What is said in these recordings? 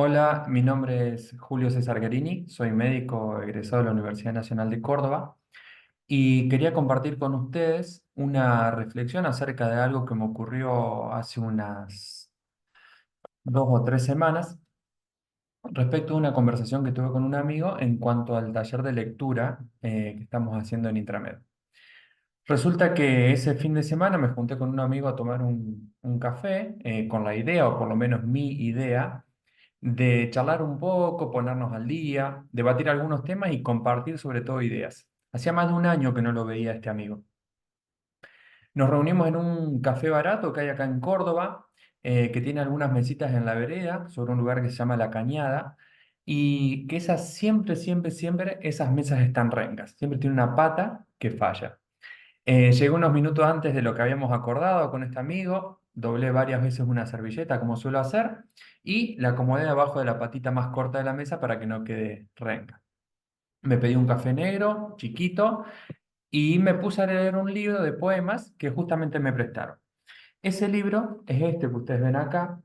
Hola, mi nombre es Julio César Guerini, soy médico egresado de la Universidad Nacional de Córdoba y quería compartir con ustedes una reflexión acerca de algo que me ocurrió hace unas 2 o 3 semanas respecto a una conversación que tuve con un amigo en cuanto al taller de lectura que estamos haciendo en Intramed. Resulta que ese fin de semana me junté con un amigo a tomar un café con la idea, o por lo menos mi idea, de charlar un poco, ponernos al día, debatir algunos temas y compartir sobre todo ideas. Hacía más de un año que no lo veía a este amigo. Nos reunimos en un café barato que hay acá en Córdoba, que tiene algunas mesitas en la vereda, sobre un lugar que se llama La Cañada, y que esas siempre, esas mesas están rengas. Siempre tiene una pata que falla. Llegué unos minutos antes de lo que habíamos acordado con este amigo, doblé varias veces una servilleta como suelo hacer y la acomodé debajo de la patita más corta de la mesa para que no quede renca. Me pedí un café negro, chiquito, y me puse a leer un libro de poemas que justamente me prestaron. Ese libro es este que ustedes ven acá,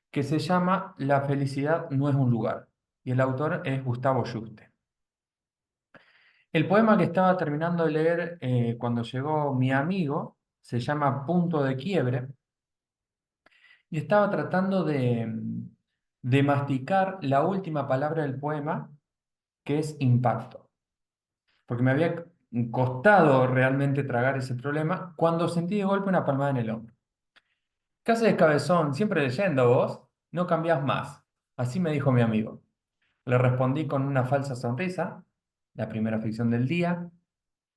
que se llama La felicidad no es un lugar, y el autor es Gustavo Yuste. El poema que estaba terminando de leer cuando llegó mi amigo se llama Punto de Quiebre y estaba tratando de masticar la última palabra del poema, que es impacto, porque me había costado realmente tragar ese problema cuando sentí de golpe una palmada en el hombro. ¿Qué haces, cabezón? Siempre leyendo vos, no cambiás más. Así me dijo mi amigo. Le respondí con una falsa sonrisa, la primera ficción del día.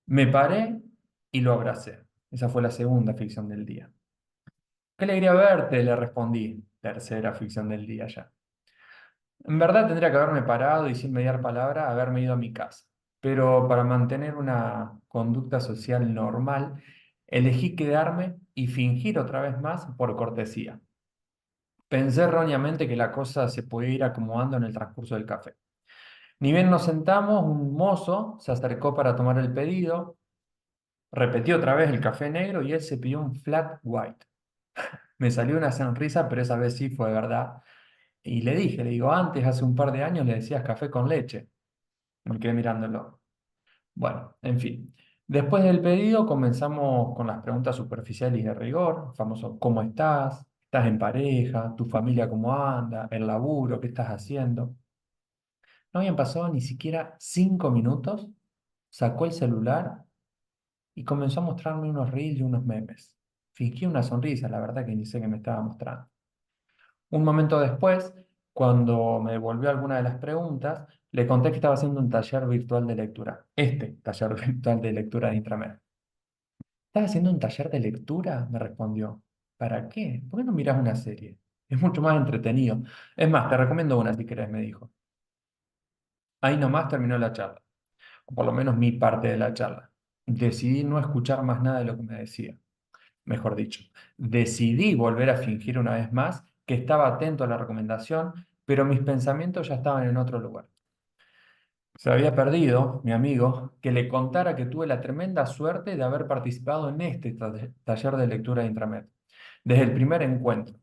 Me paré y lo abracé. Esa fue la segunda ficción del día. Qué alegría verte, le respondí. Tercera ficción del día ya. En verdad tendría que haberme parado y sin mediar palabra haberme ido a mi casa. Pero para mantener una conducta social normal, elegí quedarme y fingir otra vez más por cortesía. Pensé erróneamente que la cosa se podía ir acomodando en el transcurso del café. Ni bien nos sentamos, un mozo se acercó para tomar el pedido, repetí otra vez el café negro y él se pidió un flat white. Me salió una sonrisa, pero esa vez sí fue verdad. Y le digo, antes, hace un par de años le decías café con leche. Me quedé mirándolo. Bueno, en fin. Después del pedido comenzamos con las preguntas superficiales y de rigor, famoso, ¿cómo estás? ¿Estás en pareja? ¿Tu familia cómo anda? ¿El laburo? ¿Qué estás haciendo? No habían pasado ni siquiera 5 minutos, sacó el celular y comenzó a mostrarme unos reels y unos memes. Fingí una sonrisa, la verdad que ni sé qué me estaba mostrando. Un momento después, cuando me devolvió alguna de las preguntas, le conté que estaba haciendo un taller virtual de lectura. Este taller virtual de lectura de Intramed. ¿Estás haciendo un taller de lectura? Me respondió. ¿Para qué? ¿Por qué no miras una serie? Es mucho más entretenido. Es más, te recomiendo una si querés, me dijo. Ahí nomás terminó la charla, o por lo menos mi parte de la charla. Decidí no escuchar más nada de lo que me decía. Mejor dicho, decidí volver a fingir una vez más que estaba atento a la recomendación, pero mis pensamientos ya estaban en otro lugar. Se había perdido, mi amigo, que le contara que tuve la tremenda suerte de haber participado en este taller de lectura de Intramed, desde el primer encuentro,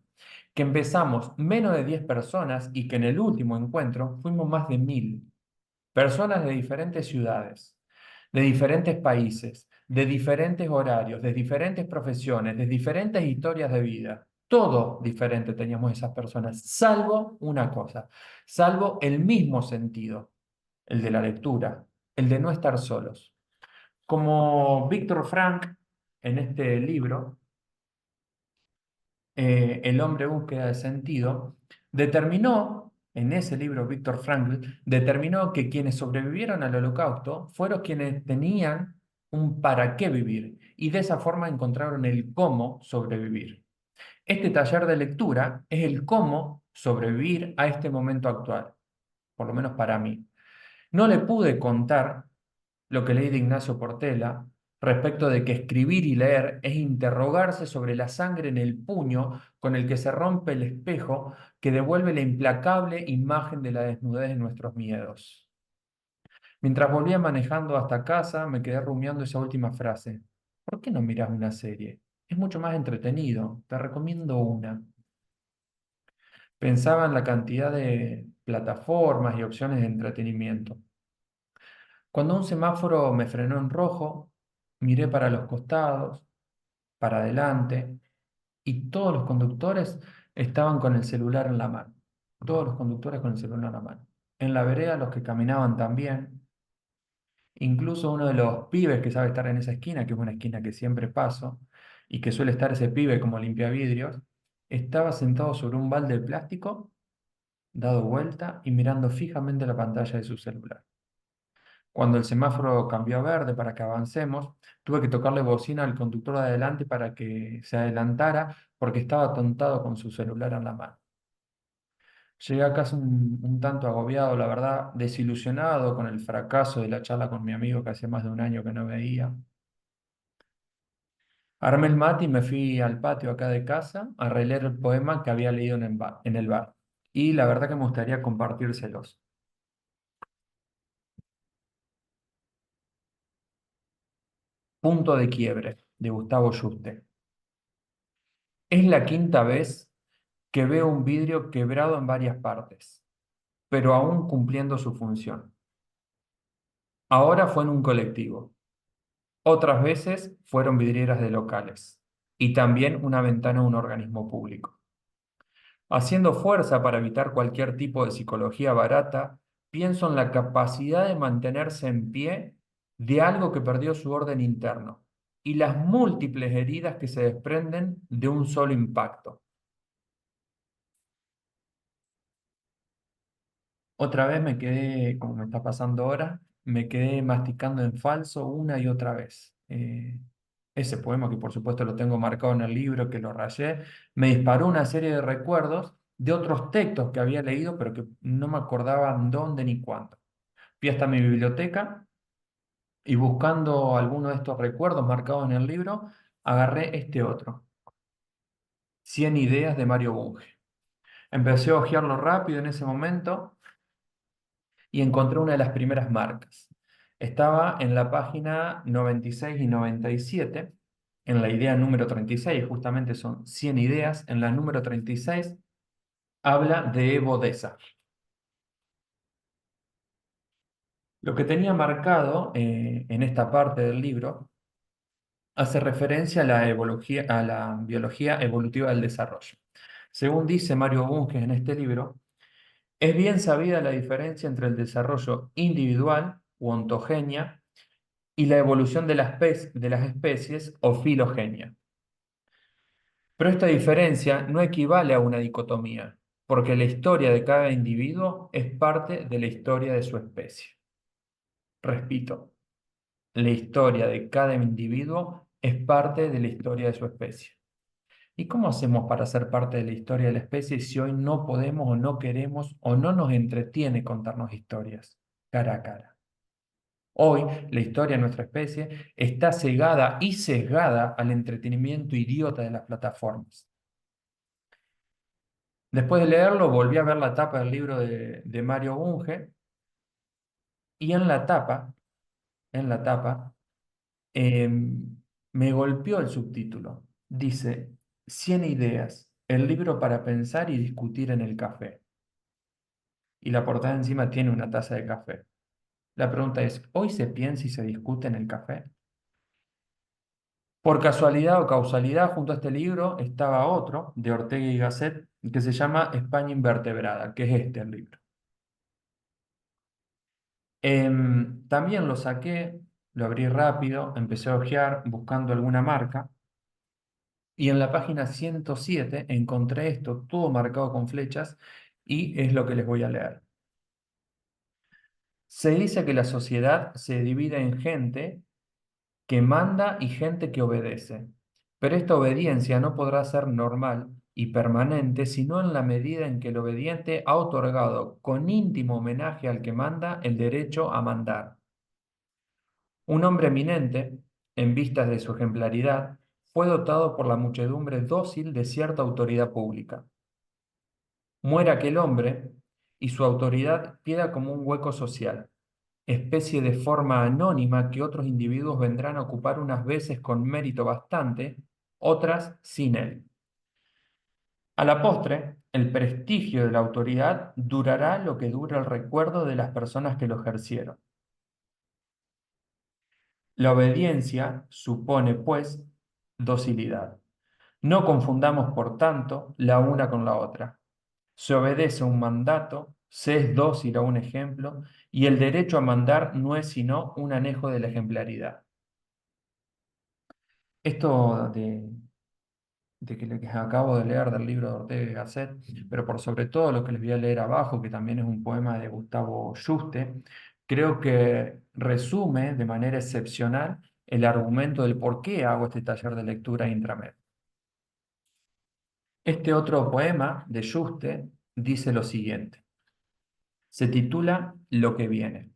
que empezamos menos de 10 personas y que en el último encuentro fuimos más de 1000 personas de diferentes ciudades, de diferentes países, de diferentes horarios, de diferentes profesiones, de diferentes historias de vida. Todo diferente teníamos esas personas, salvo una cosa, salvo el mismo sentido, el de la lectura, el de no estar solos. Como Víctor Frank, en este libro, El hombre en búsqueda de sentido, determinó, en ese libro Víctor Frankl, determinó que quienes sobrevivieron al holocausto fueron quienes tenían un para qué vivir y de esa forma encontraron el cómo sobrevivir. Este taller de lectura es el cómo sobrevivir a este momento actual, por lo menos para mí. No le pude contar lo que leí de Ignacio Portela respecto de que escribir y leer es interrogarse sobre la sangre en el puño con el que se rompe el espejo que devuelve la implacable imagen de la desnudez de nuestros miedos. Mientras volvía manejando hasta casa, me quedé rumiando esa última frase. ¿Por qué no miras una serie? Es mucho más entretenido. Te recomiendo una. Pensaba en la cantidad de plataformas y opciones de entretenimiento. Cuando un semáforo me frenó en rojo, miré para los costados, para adelante, y todos los conductores estaban con el celular en la mano. Todos los conductores con el celular en la mano. En la vereda los que caminaban también. Incluso uno de los pibes que sabe estar en esa esquina, que es una esquina que siempre paso, y que suele estar ese pibe como limpiavidrios, estaba sentado sobre un balde de plástico, dado vuelta y mirando fijamente la pantalla de su celular. Cuando el semáforo cambió a verde para que avancemos, tuve que tocarle bocina al conductor de adelante para que se adelantara porque estaba atontado con su celular en la mano. Llegué a casa un tanto agobiado, la verdad, desilusionado con el fracaso de la charla con mi amigo que hace más de un año que no veía. Armé el mate y me fui al patio acá de casa a releer el poema que había leído en el bar. Y la verdad que me gustaría compartírselos. Punto de quiebre, de Gustavo Yuste. Es la quinta vez que veo un vidrio quebrado en varias partes, pero aún cumpliendo su función. Ahora fue en un colectivo. Otras veces fueron vidrieras de locales y también una ventana a un organismo público. Haciendo fuerza para evitar cualquier tipo de psicología barata, pienso en la capacidad de mantenerse en pie de algo que perdió su orden interno y las múltiples heridas que se desprenden de un solo impacto. Otra vez me quedé, como me está pasando ahora, me quedé masticando en falso una y otra vez. Ese poema, que por supuesto lo tengo marcado en el libro, que lo rayé, me disparó una serie de recuerdos de otros textos que había leído, pero que no me acordaba dónde ni cuándo. Fui hasta mi biblioteca y buscando alguno de estos recuerdos marcados en el libro, agarré este otro, 100 ideas de Mario Bunge. Empecé a hojearlo rápido en ese momento y encontré una de las primeras marcas. Estaba en la página 96 y 97, en la idea número 36, justamente son 100 ideas. En la número 36 habla de Evo Deza. Lo que tenía marcado en esta parte del libro hace referencia a la biología evolutiva del desarrollo. Según dice Mario Bunge en este libro, es bien sabida la diferencia entre el desarrollo individual u ontogenia y la evolución de de las especies o filogenia. Pero esta diferencia no equivale a una dicotomía, porque la historia de cada individuo es parte de la historia de su especie. Repito, la historia de cada individuo es parte de la historia de su especie. ¿Y cómo hacemos para ser parte de la historia de la especie si hoy no podemos o no queremos o no nos entretiene contarnos historias cara a cara? Hoy, la historia de nuestra especie está cegada y sesgada al entretenimiento idiota de las plataformas. Después de leerlo, volví a ver la tapa del libro de Mario Bunge y en la tapa, me golpeó el subtítulo. Dice, 100 ideas, el libro para pensar y discutir en el café. Y la portada encima tiene una taza de café. La pregunta es, ¿hoy se piensa y se discute en el café? Por casualidad o causalidad, junto a este libro estaba otro de Ortega y Gasset que se llama España invertebrada, que es este el libro. También lo saqué, lo abrí rápido, empecé a hojear buscando alguna marca y en la página 107 encontré esto todo marcado con flechas y es lo que les voy a leer. Se dice que la sociedad se divide en gente que manda y gente que obedece. Pero esta obediencia no podrá ser normal y permanente sino en la medida en que el obediente ha otorgado con íntimo homenaje al que manda el derecho a mandar. Un hombre eminente, en vistas de su ejemplaridad, fue dotado por la muchedumbre dócil de cierta autoridad pública. Muere aquel hombre y su autoridad queda como un hueco social, especie de forma anónima que otros individuos vendrán a ocupar unas veces con mérito bastante, otras sin él. A la postre, el prestigio de la autoridad durará lo que dura el recuerdo de las personas que lo ejercieron. La obediencia supone, pues, docilidad. No confundamos, por tanto, la una con la otra. Se obedece a un mandato, se es dócil a un ejemplo, y el derecho a mandar no es sino un anejo de la ejemplaridad. Esto de que lo que acabo de leer del libro de Ortega y Gasset, pero por sobre todo lo que les voy a leer abajo, que también es un poema de Gustavo Juste, creo que resume de manera excepcional el argumento del por qué hago este taller de lectura intramed. Este otro poema de Juste dice lo siguiente. Se titula Lo que viene.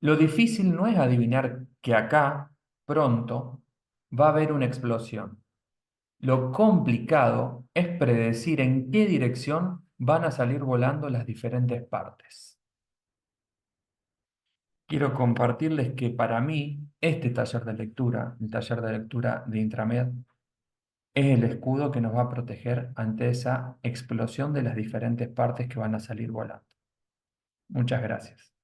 Lo difícil no es adivinar que acá, pronto, va a haber una explosión. Lo complicado es predecir en qué dirección van a salir volando las diferentes partes. Quiero compartirles que para mí este taller de lectura, el taller de lectura de Intramed, es el escudo que nos va a proteger ante esa explosión de las diferentes partes que van a salir volando. Muchas gracias.